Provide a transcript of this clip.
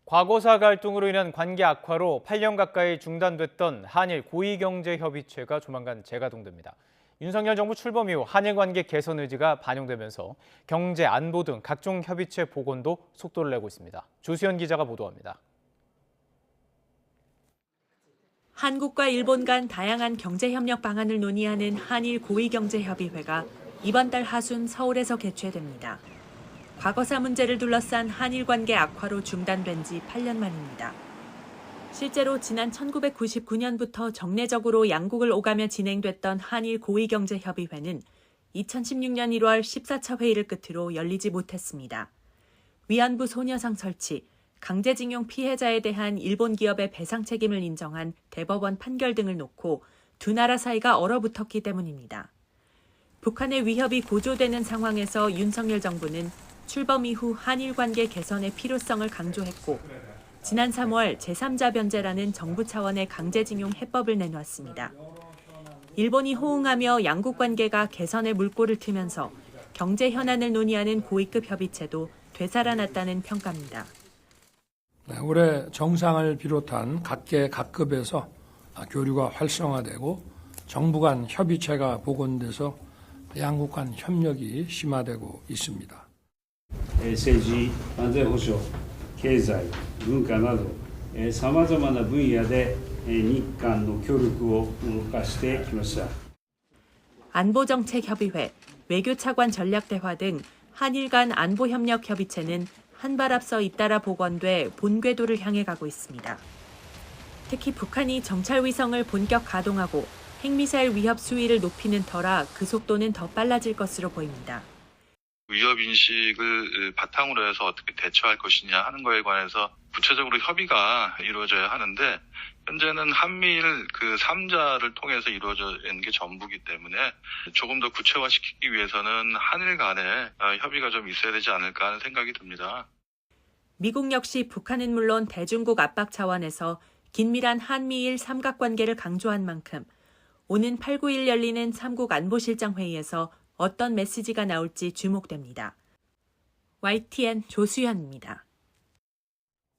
과거사 갈등으로 인한 관계 악화로 8년 가까이 중단됐던 한일 고위경제협의체가 조만간 재가동됩니다. 윤석열 정부 출범 이후 한일 관계 개선 의지가 반영되면서 경제, 안보 등 각종 협의체 복원도 속도를 내고 있습니다. 조수연 기자가 보도합니다. 한국과 일본 간 다양한 경제협력 방안을 논의하는 한일 고위경제협의회가 이번 달 하순 서울에서 개최됩니다. 과거사 문제를 둘러싼 한일 관계 악화로 중단된 지 8년 만입니다. 실제로 지난 1999년부터 정례적으로 양국을 오가며 진행됐던 한일 고위경제협의회는 2016년 1월 14차 회의를 끝으로 열리지 못했습니다. 위안부 소녀상 설치, 강제징용 피해자에 대한 일본 기업의 배상 책임을 인정한 대법원 판결 등을 놓고 두 나라 사이가 얼어붙었기 때문입니다. 북한의 위협이 고조되는 상황에서 윤석열 정부는 출범 이후 한일 관계 개선의 필요성을 강조했고 지난 3월 제3자 변제라는 정부 차원의 강제징용 해법을 내놓았습니다. 일본이 호응하며 양국 관계가 개선의 물꼬를 트면서 경제 현안을 논의하는 고위급 협의체도 되살아났다는 평가입니다. 올해 정상을 비롯한 각계 각급에서 교류가 활성화되고 정부 간 협의체가 복원돼서 양국 간 협력이 심화되고 있습니다. 政治、安全保障、経済、文化などさまざまな分野で日韓の協力を動かしてきました。 안보정책협의회, 외교차관 전략대화 등 한일 간 안보협력 협의체는 한 발 앞서 잇따라 복원돼 본궤도를 향해 가고 있습니다. 특히 북한이 정찰위성을 본격 가동하고 핵미사일 위협 수위를 높이는 터라 그 속도는 더 빨라질 것으로 보입니다. 위협 인식을 바탕으로 해서 어떻게 대처할 것이냐 하는 거에 관해서 구체적으로 협의가 이루어져야 하는데 현재는 한미일 그 3자를 통해서 이루어지는 게 전부기 때문에 조금 더 구체화시키기 위해서는 한일 간에 협의가 좀 있어야 되지 않을까 하는 생각이 듭니다. 미국 역시 북한은 물론 대중국 압박 차원에서 긴밀한 한미일 삼각관계를 강조한 만큼 오는 8, 9일 열리는 3국 안보실장 회의에서 어떤 메시지가 나올지 주목됩니다. YTN 조수연입니다.